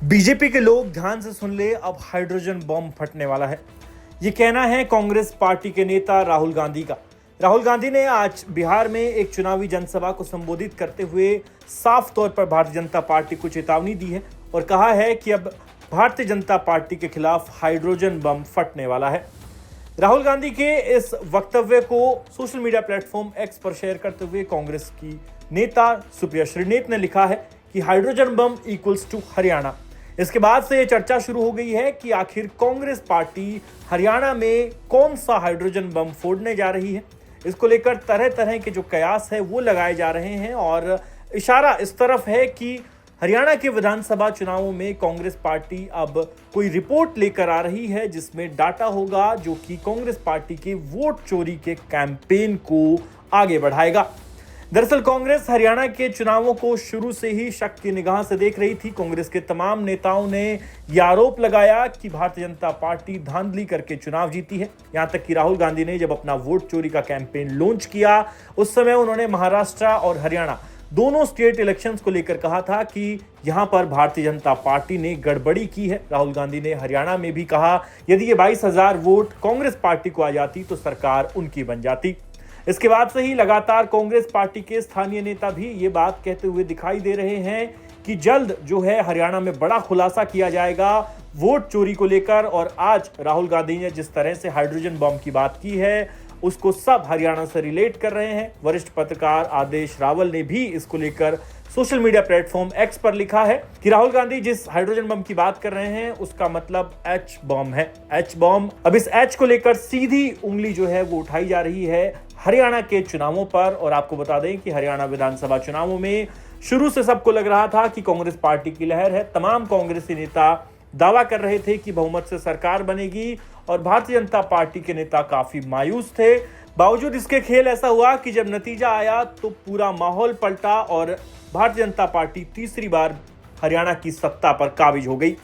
BJP के लोग ध्यान से सुन ले, अब हाइड्रोजन बम फटने वाला है। ये कहना है कांग्रेस पार्टी के नेता राहुल गांधी का। राहुल गांधी ने आज बिहार में एक चुनावी जनसभा को संबोधित करते हुए साफ तौर पर भारतीय जनता पार्टी को चेतावनी दी है और कहा है कि अब भारतीय जनता पार्टी के खिलाफ हाइड्रोजन बम फटने वाला है। राहुल गांधी के इस वक्तव्य को सोशल मीडिया प्लेटफॉर्म एक्स पर शेयर करते हुए कांग्रेस की नेता सुप्रिया श्रीनेत ने लिखा है कि hydrogen bomb equals to Haryana. इसके बाद से यह चर्चा शुरू हो गई है कि आखिर कांग्रेस पार्टी हरियाणा में कौन सा हाइड्रोजन बम फोड़ने जा रही है। इसको लेकर तरह तरह के जो कयास है वो लगाए जा रहे हैं और इशारा इस तरफ है कि हरियाणा के विधानसभा चुनावों में कांग्रेस पार्टी अब कोई रिपोर्ट लेकर आ रही है जिसमें डाटा होगा जो कि कांग्रेस पार्टी के वोट चोरी के कैंपेन को आगे बढ़ाएगा। दरअसल कांग्रेस हरियाणा के चुनावों को शुरू से ही शक की निगाह से देख रही थी। कांग्रेस के तमाम नेताओं ने यह आरोप लगाया कि भारतीय जनता पार्टी धांधली करके चुनाव जीती है। यहां तक कि राहुल गांधी ने जब अपना वोट चोरी का कैंपेन लॉन्च किया उस समय उन्होंने महाराष्ट्र और हरियाणा दोनों स्टेट इलेक्शंस को लेकर कहा था कि यहां पर भारतीय जनता पार्टी ने गड़बड़ी की है। राहुल गांधी ने हरियाणा में भी कहा यदि ये 22,000 वोट कांग्रेस पार्टी को आ जाती तो सरकार उनकी बन जाती। इसके बाद से ही लगातार कांग्रेस पार्टी के स्थानीय नेता भी ये बात कहते हुए दिखाई दे रहे हैं कि जल्द जो है हरियाणा में बड़ा खुलासा किया जाएगा वोट चोरी को लेकर। और आज राहुल गांधी ने जिस तरह से हाइड्रोजन बम की बात की है उसको सब हरियाणा से रिलेट कर रहे हैं। वरिष्ठ पत्रकार आदेश रावल ने भी इसको लेकर सोशल मीडिया प्लेटफॉर्म एक्स पर लिखा है कि राहुल गांधी जिस हाइड्रोजन बम की बात कर रहे हैं उसका मतलब एच बम है। एच बम, अब इस एच को लेकर सीधी उंगली जो है वो उठाई जा रही है हरियाणा के चुनावों पर। और आपको बता दें कि हरियाणा विधानसभा चुनावों में शुरू से सबको लग रहा था कि कांग्रेस पार्टी की लहर है। तमाम कांग्रेसी नेता दावा कर रहे थे कि बहुमत से सरकार बनेगी और भारतीय जनता पार्टी के नेता काफी मायूस थे। बावजूद इसके खेल ऐसा हुआ कि जब नतीजा आया तो पूरा माहौल पलटा और भारतीय जनता पार्टी तीसरी बार हरियाणा की सत्ता पर काबिज हो गई।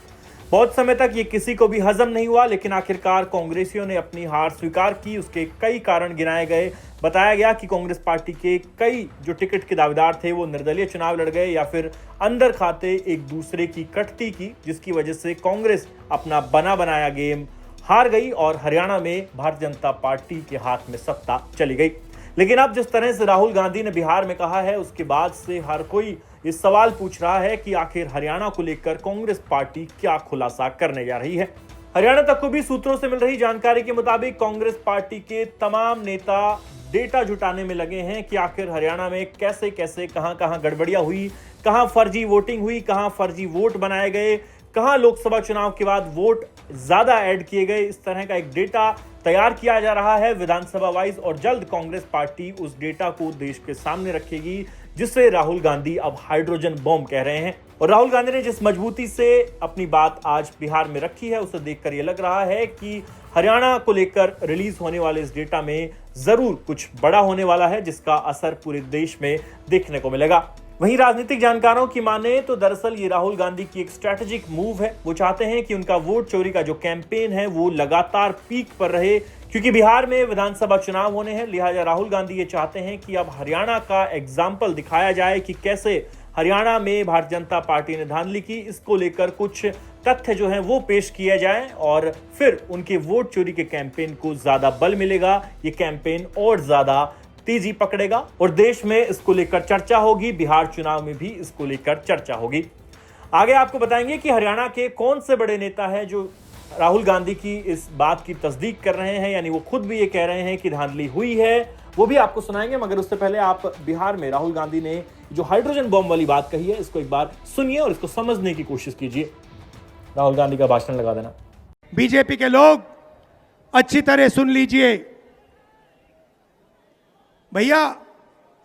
बहुत समय तक ये किसी को भी हजम नहीं हुआ, लेकिन आखिरकार कांग्रेसियों ने अपनी हार स्वीकार की। उसके कई कारण गिनाए गए। बताया गया कि कांग्रेस पार्टी के कई जो टिकट के दावेदार थे वो निर्दलीय चुनाव लड़ गए या फिर अंदर खाते एक दूसरे की कटती की, जिसकी वजह से कांग्रेस अपना बना बनाया गेम हार गई और हरियाणा में भारतीय जनता पार्टी के हाथ में सत्ता चली गई। लेकिन अब जिस तरह से राहुल गांधी ने बिहार में कहा है उसके बाद से हर कोई इस सवाल पूछ रहा है कि आखिर हरियाणा को लेकर कांग्रेस पार्टी क्या खुलासा करने जा रही है। हरियाणा तक को भी सूत्रों से मिल रही जानकारी के मुताबिक कांग्रेस पार्टी के तमाम नेता डेटा जुटाने में लगे हैं कि आखिर हरियाणा में कैसे कैसे कहां गड़बड़ियां हुई, कहां फर्जी वोटिंग हुई, कहां फर्जी वोट बनाए गए, कहां लोकसभा चुनाव के बाद वोट ज्यादा ऐड किए गए। इस तरह का एक डेटा तैयार किया जा रहा है विधानसभा वाइज और जल्द कांग्रेस पार्टी उस डेटा को देश के सामने रखेगी, जिसे राहुल गांधी अब हाइड्रोजन बम कह रहे हैं। और राहुल गांधी ने जिस मजबूती से अपनी बात आज बिहार में रखी है उसे देखकर यह लग रहा है कि हरियाणा को लेकर रिलीज होने वाले इस डेटा में जरूर कुछ बड़ा होने वाला है जिसका असर पूरे देश में देखने को मिलेगा। वहीं राजनीतिक जानकारों की माने तो दरअसल ये राहुल गांधी की एक स्ट्रेटेजिक मूव है। वो चाहते हैं कि उनका वोट चोरी का जो कैंपेन है वो लगातार पीक पर रहे, क्योंकि बिहार में विधानसभा चुनाव होने हैं। लिहाजा राहुल गांधी ये चाहते हैं कि अब हरियाणा का एग्जाम्पल दिखाया जाए कि कैसे हरियाणा में भारतीय जनता पार्टी ने धांधली की। इसको लेकर कुछ तथ्य जो हैं वो पेश किए जाएं और फिर उनके वोट चोरी के कैंपेन को ज्यादा बल मिलेगा। ये कैंपेन और ज्यादा तेजी पकड़ेगा और देश में इसको लेकर चर्चा होगी। बिहार चुनाव में भी इसको लेकर चर्चा होगी। आगे आपको बताएंगे कि हरियाणा के कौन से बड़े नेता हैं जो राहुल गांधी की इस बात की तस्दीक कर रहे हैं, यानी वो खुद भी ये कह रहे हैं कि धांधली हुई है, वो भी आपको सुनाएंगे। मगर उससे पहले आप बिहार में राहुल गांधी ने जो हाइड्रोजन बम वाली बात कही है इसको एक बार सुनिए और इसको समझने की कोशिश कीजिए। राहुल गांधी का भाषण लगा देना। बीजेपी के लोग अच्छी तरह सुन लीजिए। भैया,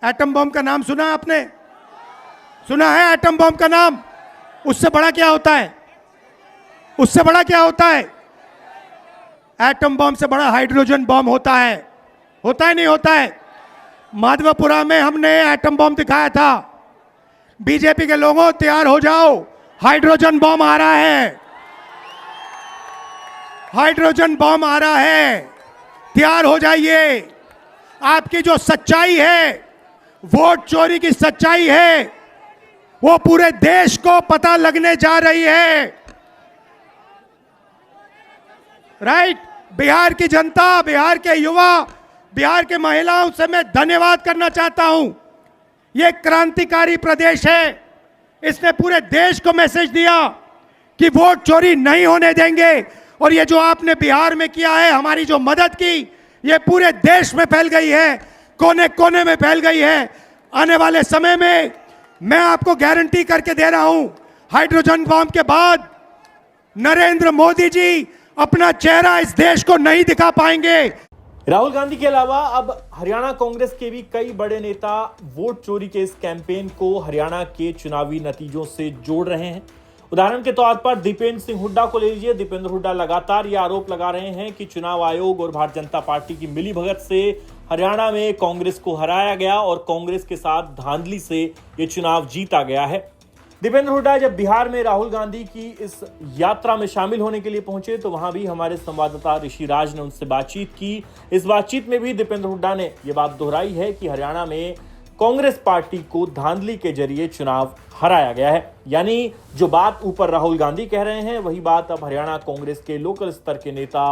एटम बम का नाम सुना आपने? सुना है एटम बम का नाम? उससे बड़ा क्या होता है? उससे बड़ा क्या होता है? एटम बम से बड़ा हाइड्रोजन बम होता है। होता है नहीं होता है? माधवपुरा में हमने एटम बम दिखाया था। बीजेपी के लोगों तैयार हो जाओ, हाइड्रोजन बम आ रहा है। हाइड्रोजन बम आ रहा है, तैयार हो जाइए। आपकी जो सच्चाई है, वोट चोरी की सच्चाई है, वो पूरे देश को पता लगने जा रही है। राइट। बिहार की जनता, बिहार के युवा, बिहार के महिलाओं से मैं धन्यवाद करना चाहता हूं। ये क्रांतिकारी प्रदेश है। इसने पूरे देश को मैसेज दिया कि वोट चोरी नहीं होने देंगे। और ये जो आपने बिहार में किया है, हमारी जो मदद की, ये पूरे देश में फैल गई है, कोने कोने में फैल गई है। आने वाले समय में मैं आपको गारंटी करके दे रहा हूं, हाइड्रोजन बम के बाद नरेंद्र मोदी जी अपना चेहरा इस देश को नहीं दिखा पाएंगे। राहुल गांधी के अलावा अब हरियाणा कांग्रेस के भी कई बड़े नेता वोट चोरी के इस कैंपेन को हरियाणा के चुनावी नतीजों से जोड़ रहे हैं। उदाहरण के तौर पर दीपेंद्र सिंह हुड्डा को ले लीजिए। दीपेंद्र हुड्डा लगातार ये आरोप लगा रहे हैं कि चुनाव आयोग और भारतीय जनता पार्टी की मिलीभगत से हरियाणा में कांग्रेस को हराया गया और कांग्रेस के साथ धांधली से ये चुनाव जीता गया है। दीपेंद्र हुड्डा जब बिहार में राहुल गांधी की इस यात्रा में शामिल होने के लिए पहुंचे तो वहां भी हमारे संवाददाता ऋषि राज ने उनसे बातचीत की। इस बातचीत में भी दीपेंद्र हुड्डा ने यह बात दोहराई है कि हरियाणा में कांग्रेस पार्टी को धांधली के जरिए चुनाव हराया गया है। यानी जो बात ऊपर राहुल गांधी कह रहे हैं वही बात अब हरियाणा कांग्रेस के लोकल स्तर के नेता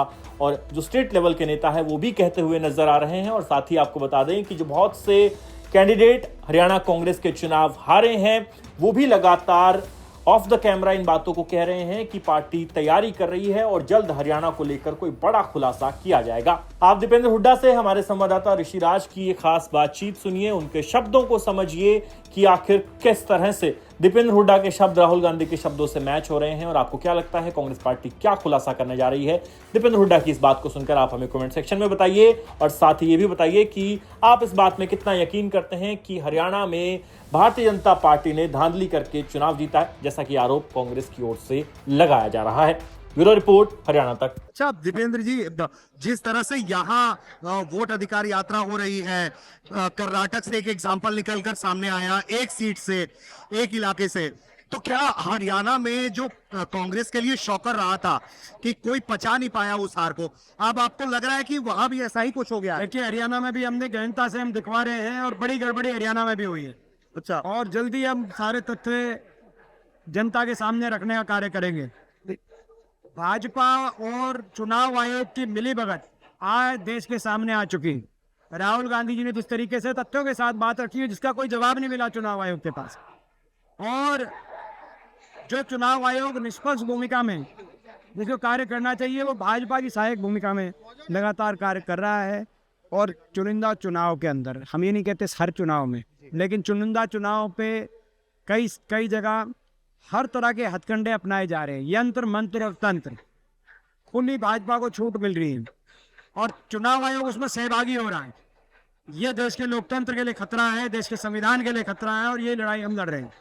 और जो स्टेट लेवल के नेता है वो भी कहते हुए नजर आ रहे हैं। और साथ ही आपको बता दें कि जो बहुत से कैंडिडेट हरियाणा कांग्रेस के चुनाव हारे हैं वो भी लगातार ऑफ द कैमरा इन बातों को कह रहे हैं कि पार्टी तैयारी कर रही है और जल्द हरियाणा को लेकर कोई बड़ा खुलासा किया जाएगा। आप दीपेंद्र हुड्डा से हमारे संवाददाता ऋषि राज की ये खास बातचीत सुनिए, उनके शब्दों को समझिए कि आखिर किस तरह से दीपेंद्र हुड्डा के शब्द राहुल गांधी के शब्दों से मैच हो रहे हैं और आपको क्या लगता है कांग्रेस पार्टी क्या खुलासा करने जा रही है। दीपेंद्र हुड्डा की इस बात को सुनकर आप हमें कमेंट सेक्शन में बताइए और साथ ही ये भी बताइए कि आप इस बात में कितना यकीन करते हैं कि हरियाणा में भारतीय जनता पार्टी ने धांधली करके चुनाव जीता है, जैसा कि आरोप कांग्रेस की ओर से लगाया जा रहा है। ब्यूरो रिपोर्ट, हरियाणा तक। अच्छा दीपेंद्र जी, जिस तरह से यहाँ वोट अधिकार यात्रा हो रही है, कर्नाटक से एक एग्जांपल निकलकर सामने आया, एक सीट से, एक इलाके से, तो क्या हरियाणा में जो कांग्रेस के लिए शॉकर रहा था कि कोई पचा नहीं पाया उस हार को, अब आपको लग रहा है कि वहां भी ऐसा ही कुछ हो गया? देखिए, हरियाणा में भी हमने गहनता से हम दिखवा रहे हैं और बड़ी गड़बड़ी हरियाणा में भी हुई है। अच्छा, और जल्दी हम सारे तथ्य जनता के सामने रखने का कार्य करेंगे। भाजपा और चुनाव आयोग की मिलीभगत आज देश के सामने आ चुकी। राहुल गांधी जी ने जिस तरीके से तथ्यों के साथ बात रखी है जिसका कोई जवाब नहीं मिला चुनाव आयोग के पास, और जो चुनाव आयोग निष्पक्ष भूमिका में जिसको कार्य करना चाहिए वो भाजपा की सहायक भूमिका में लगातार कार्य कर रहा है। और चुनिंदा चुनाव के अंदर, हम ये नहीं कहते हर चुनाव में, लेकिन चुनिंदा चुनाव पे कई जगह हर तरह के हथकंडे अपनाए जा रहे हैं, यंत्र मंत्र और तंत्र, खुली भाजपा को छूट मिल रही है और चुनाव आयोग उसमें सहभागी हो रहा है। यह देश के लोकतंत्र के लिए खतरा है, देश के संविधान के लिए खतरा है और ये लड़ाई हम लड़ रहे हैं।